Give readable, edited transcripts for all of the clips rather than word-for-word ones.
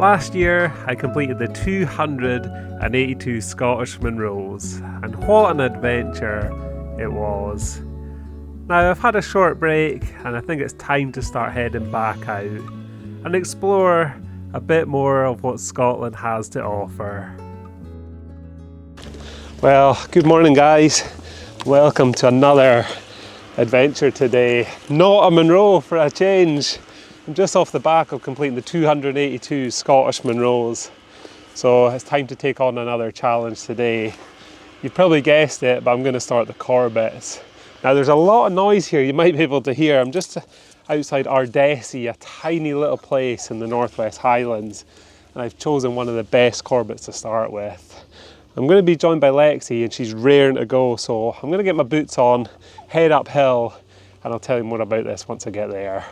Last year I completed the 282 Scottish Munros, and what an adventure it was. Now I've had a short break and I think it's time to start heading back out and explore a bit more of what Scotland has to offer. Well, good morning guys. Welcome to another adventure today. Not a Munro for a change. I'm just off the back of completing the 282 Scottish Munros. So it's time to take on another challenge today. You've probably guessed it, but I'm going to start the Corbetts. Now there's a lot of noise here, you might be able to hear. I'm just outside Ardessie, a tiny little place in the North-West Highlands. And I've chosen one of the best Corbetts to start with. I'm going to be joined by Lexi and she's raring to go. So I'm going to get my boots on, head uphill, and I'll tell you more about this once I get there.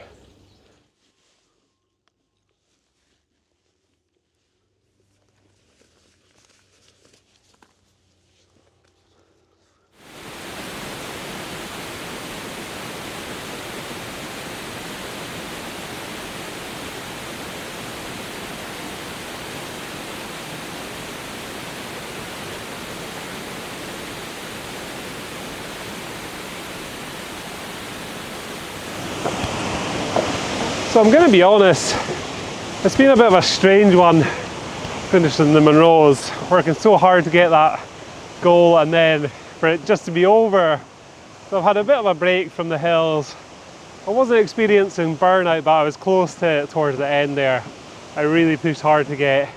So I'm going to be honest, it's been a bit of a strange one finishing the Munros, working so hard to get that goal and then for it just to be over. So I've had a bit of a break from the hills. I wasn't experiencing burnout, but I was close to it towards the end there. I really pushed hard to get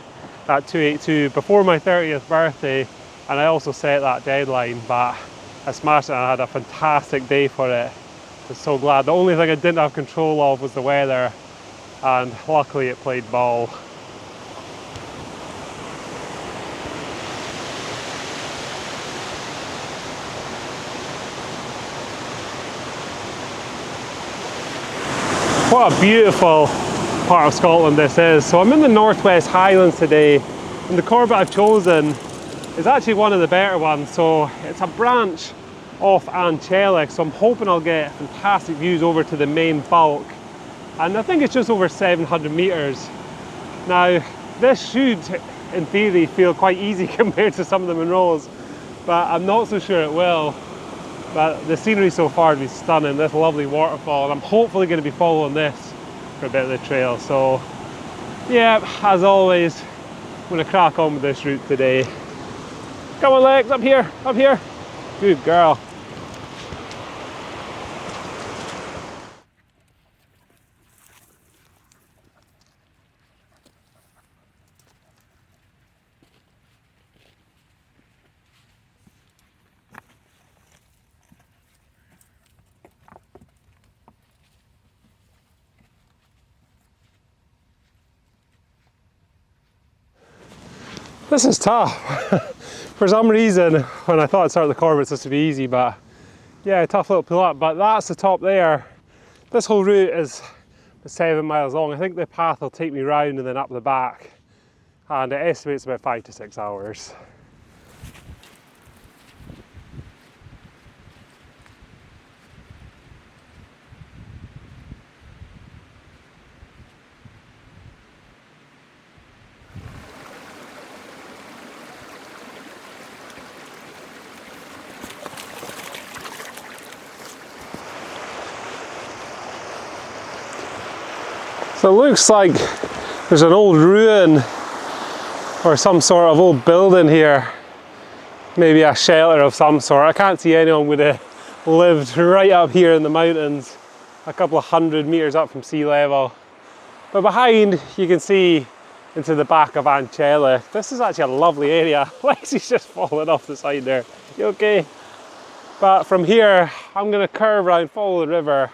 that 282 before my 30th birthday, and I also set that deadline, but I smashed it and I had a fantastic day for it. I'm so glad. The only thing I didn't have control of was the weather, and luckily it played ball. What a beautiful part of Scotland this is. So I'm in the North-West Highlands today, and the Corbett I've chosen is actually one of the better ones. So it's a branch off Anchelic, so I'm hoping I'll get fantastic views over to the main bulk, and I think it's just over 700 meters. Now this should in theory feel quite easy compared to some of the Munros, but I'm not so sure it will. But the scenery so far has been stunning, this lovely waterfall, and I'm hopefully going to be following this for a bit of the trail. So yeah, as always, I'm going to crack on with this route today. Come on Lex, up here, up here. Good girl. This is tough. For some reason, when I thought I'd start the Corbetts, this would be easy, but yeah, tough little pull up. But that's the top there. This whole route is 7 miles long. I think the path will take me round and then up the back, and it estimates about 5 to 6 hours. So it looks like there's an old ruin or some sort of old building here. Maybe a shelter of some sort. I can't see anyone would have lived right up here in the mountains, a couple of 100 meters up from sea level. But behind you can see into the back of Anchelic. This is actually a lovely area. Lexi's just falling off the side there. You okay? But from here I'm going to curve around, follow the river,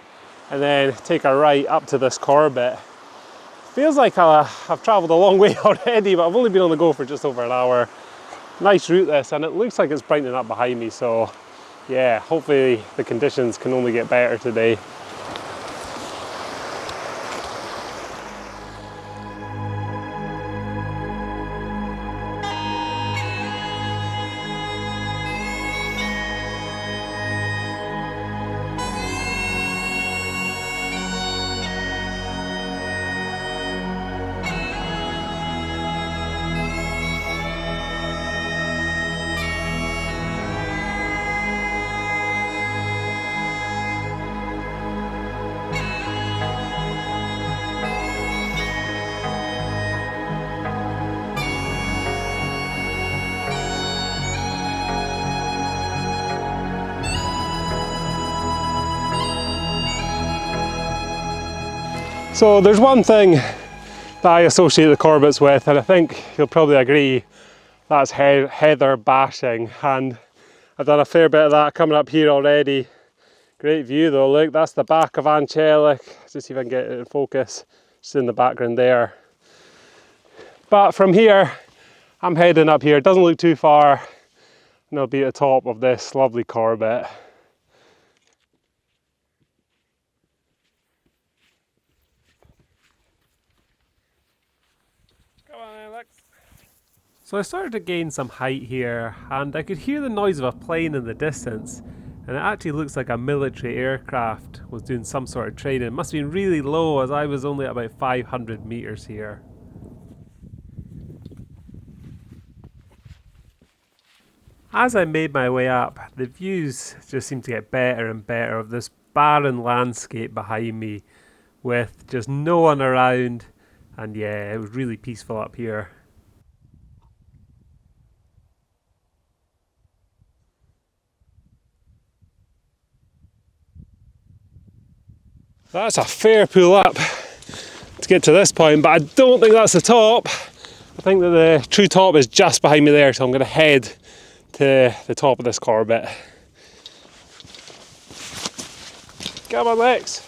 and then take a right up to this Corbett. Feels like I've travelled a long way already, but I've only been on the go for just over an hour. Nice route this, and it looks like it's brightening up behind me, so yeah, hopefully the conditions can only get better today. So there's one thing that I associate the Corbetts with, and I think you'll probably agree, that's heather bashing, and I've done a fair bit of that coming up here already. Great view though, look, that's the back of Anchelic. Just see if I can get it in focus, just in the background there. But from here, I'm heading up here. It doesn't look too far, and I'll be at the top of this lovely Corbett. Come on, Alex. So I started to gain some height here, and I could hear the noise of a plane in the distance, and it actually looks like a military aircraft was doing some sort of training. It must have been really low, as I was only at about 500 meters here. As I made my way up, the views just seemed to get better and better of this barren landscape behind me with just no one around, and yeah, it was really peaceful up here. That's a fair pull up to get to this point, but I don't think that's the top. I think that the true top is just behind me there, so I'm going to head to the top of this Corbett. Come on, Lex.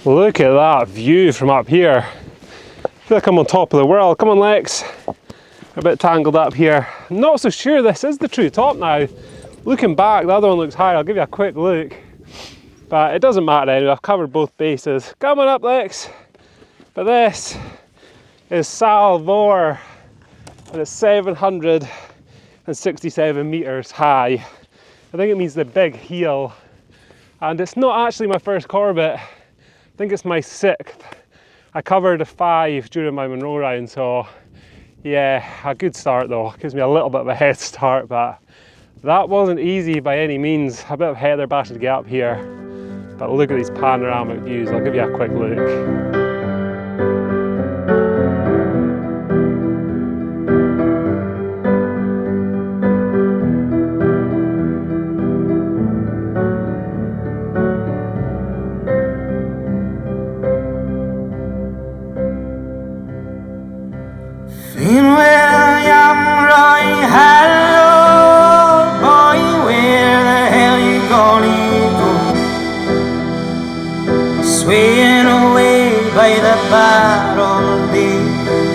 Look at that view from up here. I feel like I'm on top of the world. Come on, Lex. A bit tangled up here. I'm not so sure this is the true top now. Looking back, the other one looks higher. I'll give you a quick look. But it doesn't matter anyway, I've covered both bases. Coming up, Lex. But this is Salvor, and it's 767 meters high. I think it means the big heel. And it's not actually my first Corbett. I think it's my 6th. I covered 5 during my Monroe round, so yeah, a good start though. Gives me a little bit of a head start, but that wasn't easy by any means. A bit of heather bashing to get up here. But look at these panoramic views. I'll give you a quick look. Swaying away by the barrel day,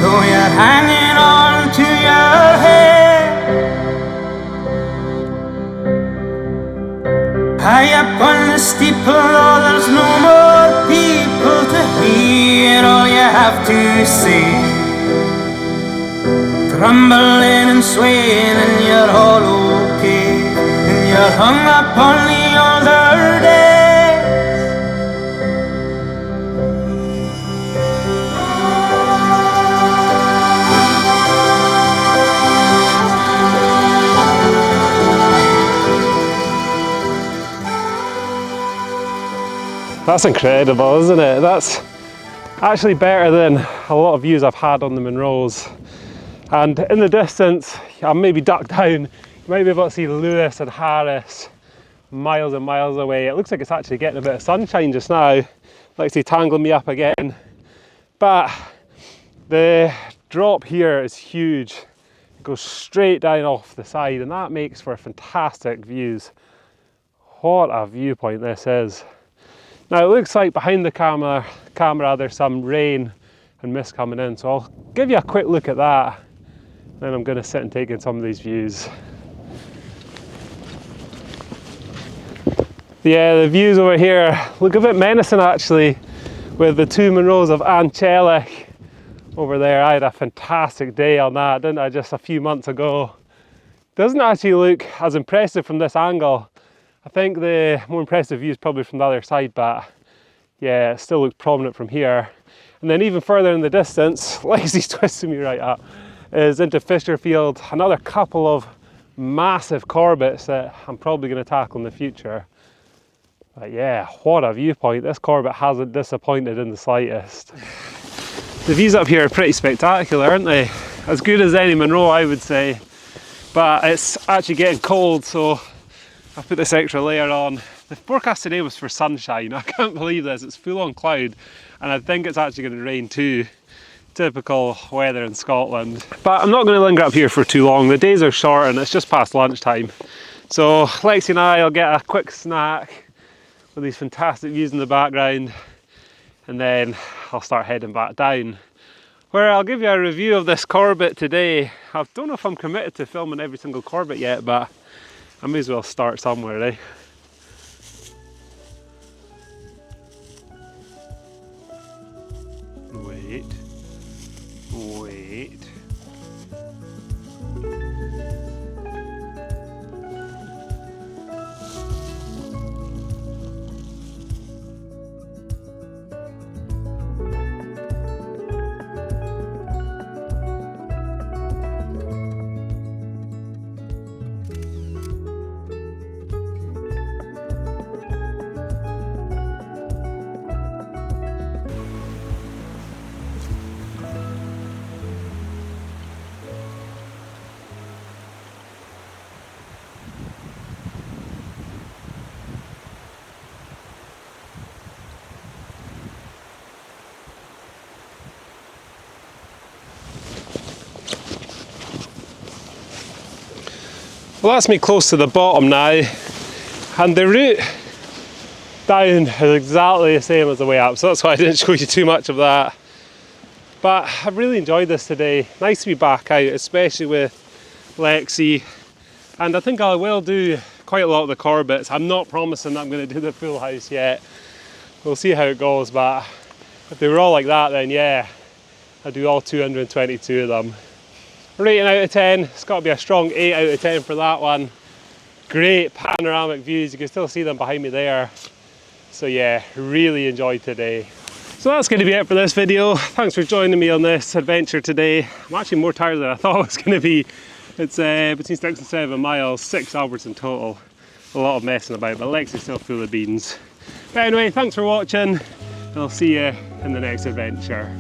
though you're hanging on to your head. High up on the steeple, oh, there's no more people to hear all you have to say. Trembling and swaying in your hollow cave, and you're hung up on the older days. That's incredible, isn't it? That's actually better than a lot of views I've had on the Monroes. And in the distance, I'll maybe duck down, you might be able to see Lewis and Harris miles and miles away. It looks like it's actually getting a bit of sunshine just now. Like to tangle me up again. But the drop here is huge. It goes straight down off the side, and that makes for fantastic views. What a viewpoint this is. Now it looks like behind the camera there's some rain and mist coming in, so I'll give you a quick look at that. Then I'm going to sit and take in some of these views. Yeah, the views over here look a bit menacing actually, with the 2 Monroes of Anchelic over there. I had a fantastic day on that, didn't I, just a few months ago. Doesn't actually look as impressive from this angle. I think the more impressive view is probably from the other side, but yeah, it still looks prominent from here. And then even further in the distance, Lexi's twisting me right up, is into Fisherfield. Another couple of massive Corbetts that I'm probably going to tackle in the future. But yeah, what a viewpoint. This Corbett hasn't disappointed in the slightest. The views up here are pretty spectacular, aren't they? As good as any Monroe, I would say. But it's actually getting cold, so I've put this extra layer on. the forecast today was for sunshine. I can't believe this, it's full on cloud, and I think it's actually going to rain too. Typical weather in Scotland. But I'm not going to linger up here for too long. The days are short and it's just past lunchtime. So Lexi and I will get a quick snack with these fantastic views in the background, and then I'll start heading back down, where I'll give you a review of this Corbett today. I don't know if I'm committed to filming every single Corbett yet, but I may as well start somewhere, eh? Wait. Well, that's me close to the bottom now, and the route down is exactly the same as the way up, so that's why I didn't show you too much of that. But I've really enjoyed this today. Nice to be back out, especially with Lexi, and I think I will do quite a lot of the Corbetts. I'm not promising that I'm going to do the full house yet. We'll see how it goes, but if they were all like that, then yeah, I'd do all 222 of them. Rating out of 10, it's got to be a strong 8 out of 10 for that one. Great panoramic views, you can still see them behind me there. So yeah, really enjoyed today. So that's going to be it for this video. Thanks for joining me on this adventure today. I'm actually more tired than I thought it was going to be. It's between 6 and 7 miles, 6 hours in total. A lot of messing about, but Lexi's still full of beans. But anyway, thanks for watching, and I'll see you in the next adventure.